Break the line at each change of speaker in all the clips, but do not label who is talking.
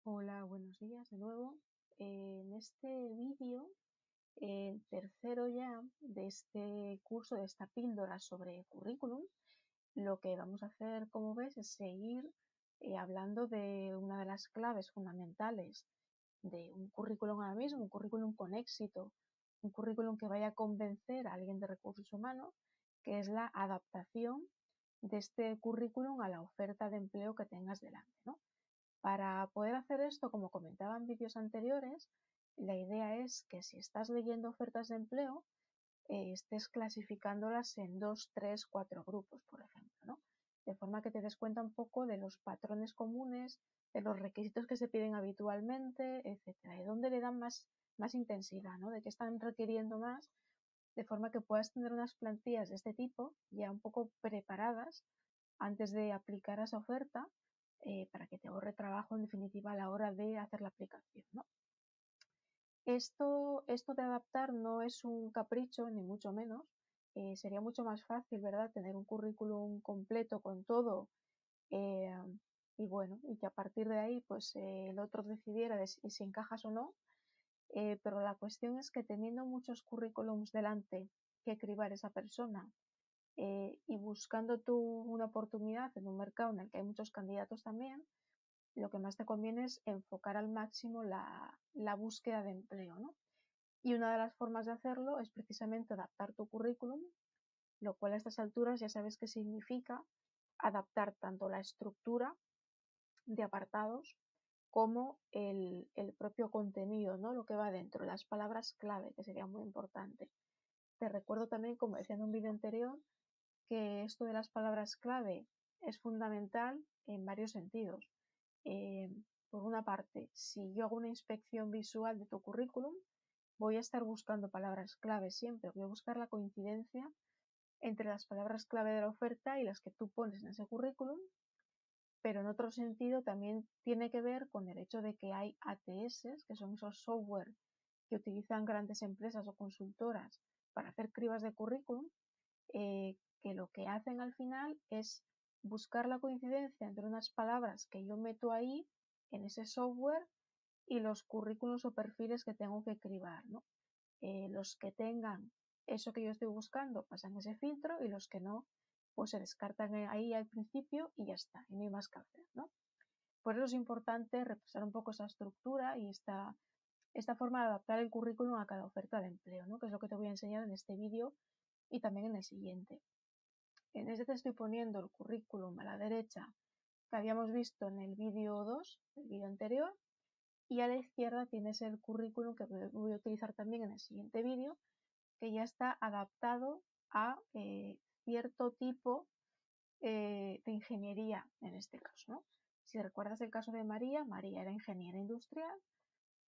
Hola, buenos días de nuevo. En este vídeo, el tercero ya de este curso, de esta píldora sobre currículum, lo que vamos a hacer, como ves, es seguir hablando de una de las claves fundamentales de un currículum ahora mismo, un currículum con éxito, un currículum que vaya a convencer a alguien de recursos humanos, que es la adaptación de este currículum a la oferta de empleo que tengas delante, ¿no? Para poder hacer esto, como comentaba en vídeos anteriores, la idea es que si estás leyendo ofertas de empleo, estés clasificándolas en 2, 3, 4 grupos, por ejemplo, ¿no? De forma que te des cuenta un poco de los patrones comunes, de los requisitos que se piden habitualmente, etcétera, de dónde le dan más intensidad, ¿no? De qué están requiriendo más, de forma que puedas tener unas plantillas de este tipo ya un poco preparadas antes de aplicar a esa oferta, para que te ahorre trabajo en definitiva a la hora de hacer la aplicación, ¿no? Esto de adaptar no es un capricho, ni mucho menos. Sería mucho más fácil, ¿verdad?, tener un currículum completo con todo, eh, y bueno, y que a partir de ahí pues el otro decidiera de si encajas o no. Pero la cuestión es que teniendo muchos currículums delante que cribar esa persona, y buscando tú una oportunidad en un mercado en el que hay muchos candidatos también, lo que más te conviene es enfocar al máximo la búsqueda de empleo, ¿no? Y una de las formas de hacerlo es precisamente adaptar tu currículum, lo cual a estas alturas ya sabes qué significa adaptar tanto la estructura de apartados como el propio contenido, ¿no? Lo que va dentro, las palabras clave, que sería muy importante. Te recuerdo también, como decía en un vídeo anterior, que esto de las palabras clave es fundamental en varios sentidos. Por una parte, si yo hago una inspección visual de tu currículum, voy a estar buscando palabras clave siempre. Voy a buscar la coincidencia entre las palabras clave de la oferta y las que tú pones en ese currículum, pero en otro sentido también tiene que ver con el hecho de que hay ATS, que son esos software que utilizan grandes empresas o consultoras para hacer cribas de currículum, que lo que hacen al final es buscar la coincidencia entre unas palabras que yo meto ahí en ese software y los currículos o perfiles que tengo que cribar, ¿no? Los que tengan eso que yo estoy buscando pasan ese filtro y los que no, pues se descartan ahí al principio y ya está, y no hay más que hacer, ¿no? Por eso es importante repasar un poco esa estructura y esta forma de adaptar el currículum a cada oferta de empleo, ¿no? Que es lo que te voy a enseñar en este vídeo y también en el siguiente. En este te estoy poniendo el currículum a la derecha que habíamos visto en el vídeo 2, el vídeo anterior, y a la izquierda tienes el currículum que voy a utilizar también en el siguiente vídeo, que ya está adaptado a cierto tipo de ingeniería en este caso, ¿no? Si recuerdas el caso de María, María era ingeniera industrial,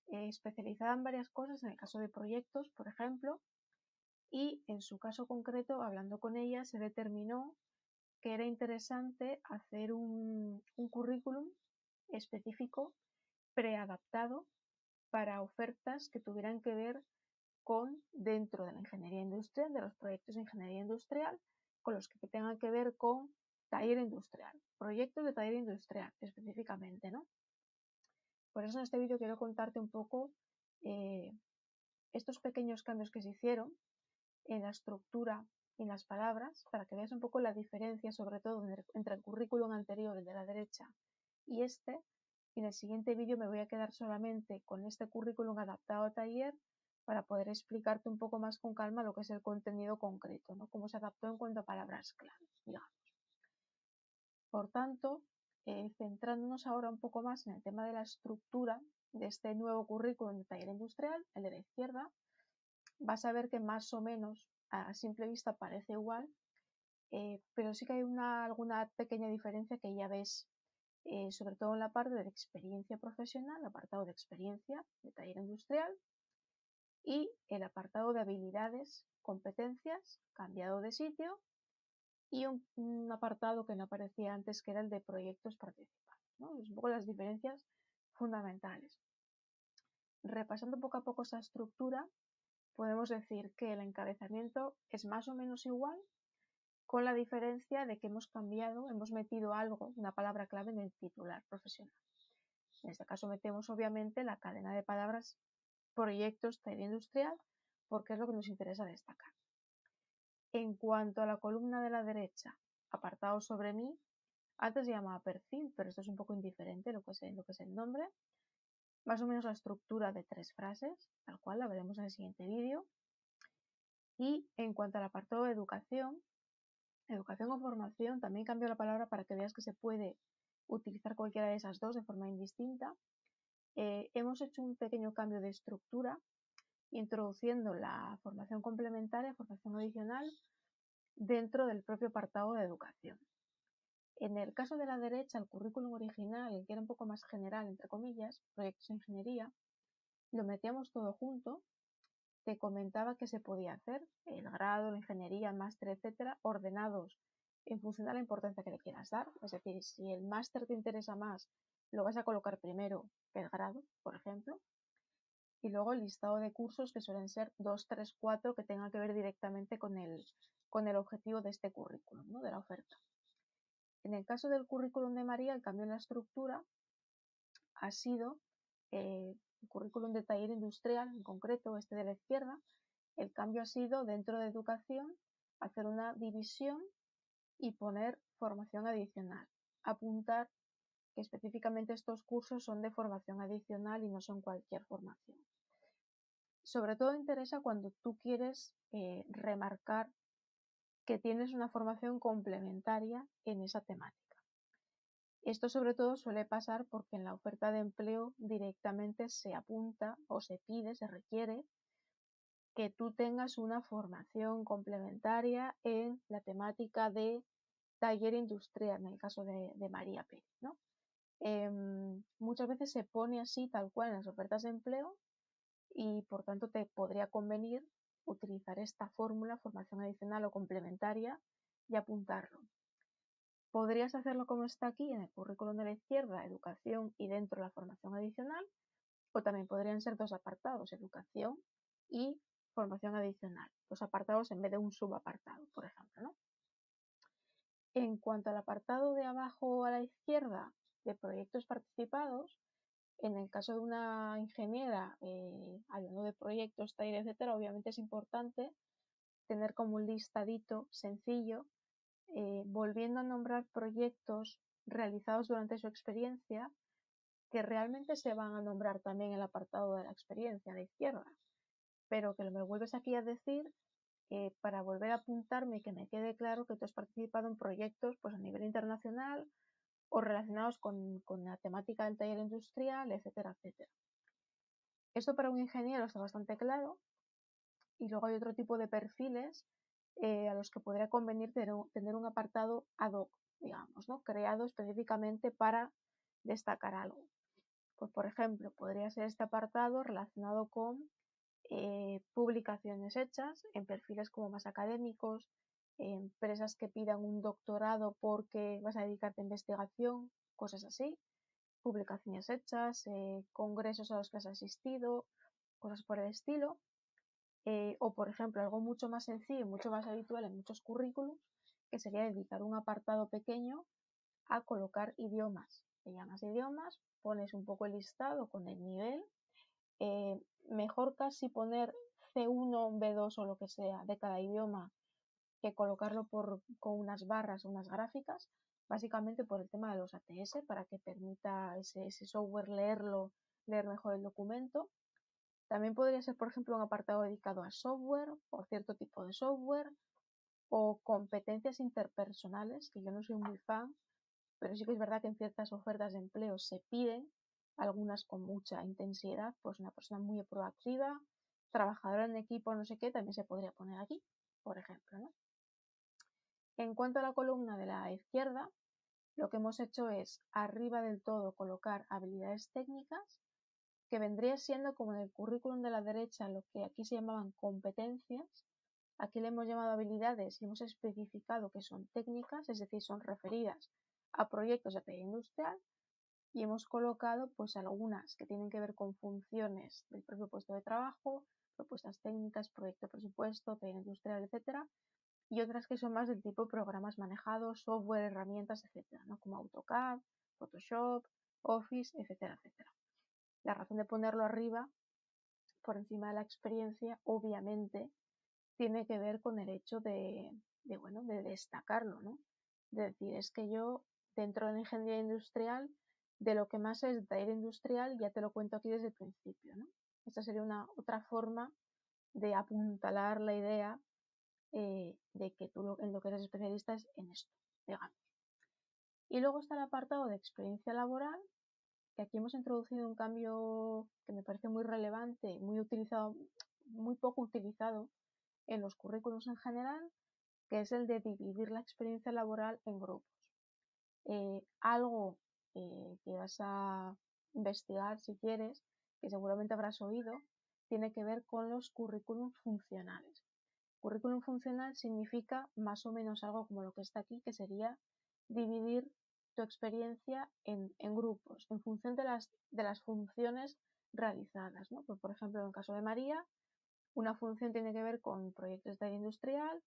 especializada en varias cosas, en el caso de proyectos, por ejemplo, y en su caso concreto, hablando con ella, se determinó que era interesante hacer un currículum específico preadaptado para ofertas que tuvieran que ver con dentro de la ingeniería industrial, de los proyectos de ingeniería industrial, con los que tengan que ver con taller industrial, proyectos de taller industrial específicamente, ¿no? Por eso en este vídeo quiero contarte un poco eh, estos pequeños cambios que se hicieron en la estructura y en las palabras, para que veas un poco la diferencia, sobre todo entre el currículum anterior, el de la derecha, y este. Y en el siguiente vídeo me voy a quedar solamente con este currículum adaptado a taller para poder explicarte un poco más con calma lo que es el contenido concreto, ¿no? Cómo se adaptó en cuanto a palabras claves, digamos. Por tanto, centrándonos ahora un poco más en el tema de la estructura de este nuevo currículum de taller industrial, el de la izquierda, vas a ver que más o menos a simple vista parece igual, pero sí que hay alguna pequeña diferencia que ya ves, sobre todo en la parte de experiencia profesional, el apartado de experiencia de taller industrial, y el apartado de habilidades, competencias, cambiado de sitio, y un apartado que no aparecía antes, que era el de proyectos participados, ¿no? Es un poco las diferencias fundamentales. Repasando poco a poco esa estructura, podemos decir que el encabezamiento es más o menos igual, con la diferencia de que hemos cambiado, hemos metido algo, una palabra clave en el titular profesional. En este caso metemos obviamente la cadena de palabras proyectos taller industrial porque es lo que nos interesa destacar. En cuanto a la columna de la derecha, apartado sobre mí, antes se llamaba perfil, pero esto es un poco indiferente lo que es el nombre. Más o menos la estructura de 3 frases, tal cual la veremos en el siguiente vídeo. Y en cuanto al apartado de educación o formación, también cambio la palabra para que veas que se puede utilizar cualquiera de esas dos de forma indistinta. Hemos hecho un pequeño cambio de estructura, introduciendo la formación complementaria, formación adicional, dentro del propio apartado de educación. En el caso de la derecha, el currículum original, el que era un poco más general, entre comillas, proyectos de ingeniería, lo metíamos todo junto. Te comentaba que se podía hacer, el grado, la ingeniería, el máster, etcétera, ordenados en función de la importancia que le quieras dar. Es decir, si el máster te interesa más, lo vas a colocar primero que el grado, por ejemplo. Y luego el listado de cursos que suelen ser 2, 3, 4 que tengan que ver directamente con el objetivo de este currículum, ¿no? De la oferta. En el caso del currículum de María, el cambio en la estructura ha sido el currículum de taller industrial, en concreto este de la izquierda. El cambio ha sido dentro de educación hacer una división y poner formación adicional. Apuntar que específicamente estos cursos son de formación adicional y no son cualquier formación. Sobre todo interesa cuando tú quieres remarcar que tienes una formación complementaria en esa temática. Esto sobre todo suele pasar porque en la oferta de empleo directamente se apunta o se pide, se requiere que tú tengas una formación complementaria en la temática de taller industrial, en el caso de María Pérez, ¿no? Muchas veces se pone así tal cual en las ofertas de empleo y por tanto te podría convenir utilizar esta fórmula, formación adicional o complementaria, y apuntarlo. Podrías hacerlo como está aquí en el currículum de la izquierda, educación y dentro la formación adicional, o también podrían ser dos apartados, educación y formación adicional, dos apartados en vez de un subapartado, por ejemplo, ¿no? En cuanto al apartado de abajo a la izquierda de proyectos participados, en el caso de una ingeniera, hablando de proyectos, taller, etcétera, obviamente es importante tener como un listadito sencillo, volviendo a nombrar proyectos realizados durante su experiencia, que realmente se van a nombrar también en el apartado de la experiencia a la izquierda, pero que me vuelves aquí a decir para volver a apuntarme y que me quede claro que tú has participado en proyectos pues, a nivel internacional o relacionados con la temática del taller industrial, etcétera, etcétera. Esto para un ingeniero está bastante claro, y luego hay otro tipo de perfiles a los que podría convenir tener un apartado ad hoc, digamos, ¿no? Creado específicamente para destacar algo. Pues, por ejemplo, podría ser este apartado relacionado con publicaciones hechas en perfiles como más académicos, empresas que pidan un doctorado porque vas a dedicarte a investigación, cosas así, publicaciones hechas, congresos a los que has asistido, cosas por el estilo. O, por ejemplo, algo mucho más sencillo y mucho más habitual en muchos currículums, que sería dedicar un apartado pequeño a colocar idiomas. Te llamas idiomas, pones un poco el listado con el nivel. Mejor casi poner C1, B2 o lo que sea de cada idioma que colocarlo con unas barras o unas gráficas, básicamente por el tema de los ATS, para que permita ese software leer mejor el documento. También podría ser, por ejemplo, un apartado dedicado a software o cierto tipo de software o competencias interpersonales, que yo no soy muy fan, pero sí que es verdad que en ciertas ofertas de empleo se piden, algunas con mucha intensidad, pues una persona muy proactiva, trabajadora en equipo, no sé qué, también se podría poner aquí, por ejemplo, ¿no? En cuanto a la columna de la izquierda, lo que hemos hecho es arriba del todo colocar habilidades técnicas, que vendría siendo como en el currículum de la derecha lo que aquí se llamaban competencias. Aquí le hemos llamado habilidades y hemos especificado que son técnicas, es decir, son referidas a proyectos de taller industrial, y hemos colocado pues algunas que tienen que ver con funciones del propio puesto de trabajo, propuestas técnicas, proyecto, presupuesto, taller industrial, etcétera, y otras que son más del tipo programas manejados, software, herramientas, etcétera, ¿no? Como AutoCAD, Photoshop, Office, etcétera, etcétera. La razón de ponerlo arriba, por encima de la experiencia, obviamente, tiene que ver con el hecho de destacarlo, ¿no? De decir, es que yo, dentro de la ingeniería industrial, de lo que más es taller industrial, ya te lo cuento aquí desde el principio, ¿no? Esta sería otra forma de apuntalar la idea de que tú en lo que eres especialista es en esto, digamos. Y luego está el apartado de experiencia laboral, que aquí hemos introducido un cambio que me parece muy relevante, muy utilizado, muy poco utilizado en los currículos en general, que es el de dividir la experiencia laboral en grupos. Algo que vas a investigar si quieres, que seguramente habrás oído, tiene que ver con los currículums funcionales. Currículum funcional significa más o menos algo como lo que está aquí, que sería dividir tu experiencia en grupos, en función de las funciones realizadas, ¿no? Pues, por ejemplo, en el caso de María, una función tiene que ver con proyectos de área industrial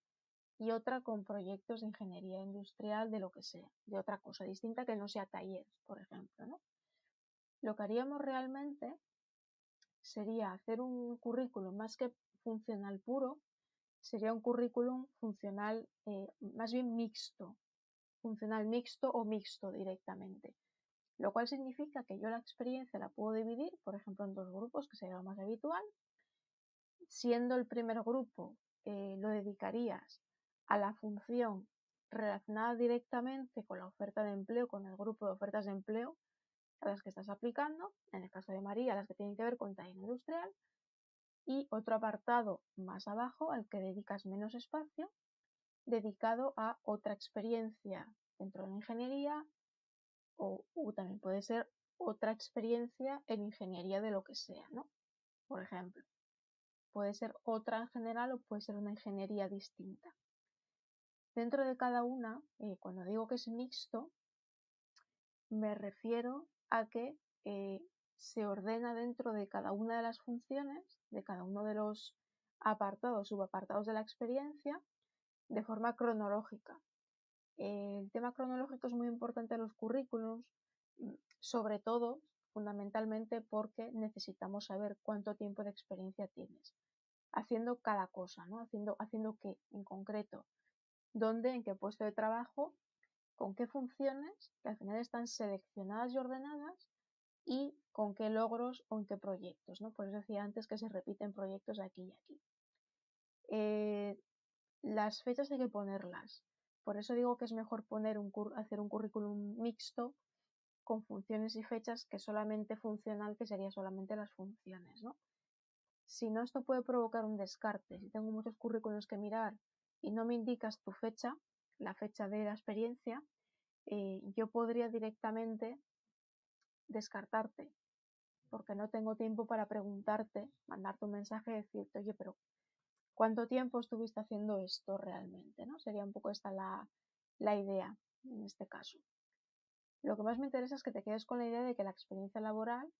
y otra con proyectos de ingeniería industrial de lo que sea, de otra cosa distinta que no sea talleres, por ejemplo, ¿no? Lo que haríamos realmente sería hacer un currículum más que funcional puro, sería un currículum funcional más bien mixto, funcional mixto o mixto directamente. Lo cual significa que yo la experiencia la puedo dividir, por ejemplo, en dos grupos, que sería lo más habitual. Siendo el primer grupo, lo dedicarías a la función relacionada directamente con la oferta de empleo, con el grupo de ofertas de empleo a las que estás aplicando, en el caso de María, las que tienen que ver con taller industrial, y otro apartado más abajo al que dedicas menos espacio, dedicado a otra experiencia dentro de la ingeniería o también puede ser otra experiencia en ingeniería de lo que sea, ¿no? Por ejemplo, puede ser otra en general o puede ser una ingeniería distinta. Dentro de cada una, cuando digo que es mixto, me refiero a que se ordena dentro de cada una de las funciones, de cada uno de los apartados, subapartados de la experiencia, de forma cronológica. El tema cronológico es muy importante en los currículums, sobre todo, fundamentalmente, porque necesitamos saber cuánto tiempo de experiencia tienes, haciendo cada cosa, ¿no? Haciendo qué, en concreto, dónde, en qué puesto de trabajo, con qué funciones, que al final están seleccionadas y ordenadas, y con qué logros o en qué proyectos, ¿no? Por eso decía antes que se repiten proyectos aquí y aquí. Las fechas hay que ponerlas. Por eso digo que es mejor hacer un currículum mixto con funciones y fechas que solamente funcional, que sería solamente las funciones, ¿no? Si no, esto puede provocar un descarte. Si tengo muchos currículos que mirar y no me indicas tu fecha, la fecha de la experiencia, yo podría directamente descartarte, porque no tengo tiempo para preguntarte, mandarte un mensaje y decirte, oye, pero ¿cuánto tiempo estuviste haciendo esto realmente? ¿No? Sería un poco esta la idea en este caso. Lo que más me interesa es que te quedes con la idea de que la experiencia laboral,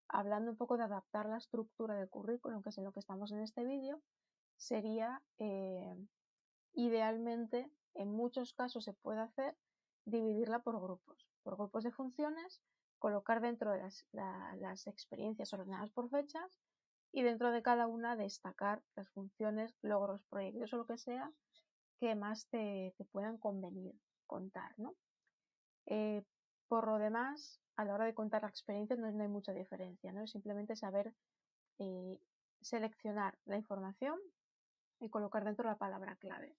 hablando un poco de adaptar la estructura del currículum, que es en lo que estamos en este vídeo, sería idealmente, en muchos casos se puede hacer, dividirla por grupos de funciones, colocar dentro de las experiencias ordenadas por fechas y dentro de cada una destacar las funciones, logros, proyectos o lo que sea que más te puedan convenir contar, ¿no? Por lo demás, a la hora de contar la experiencia no hay mucha diferencia, ¿no? Es simplemente saber seleccionar la información y colocar dentro la palabra clave.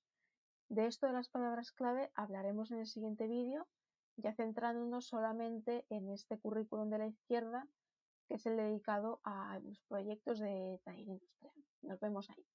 De esto de las palabras clave hablaremos en el siguiente vídeo, ya centrándonos solamente en este currículum de la izquierda, que es el dedicado a los proyectos de taller industrial. Nos vemos ahí.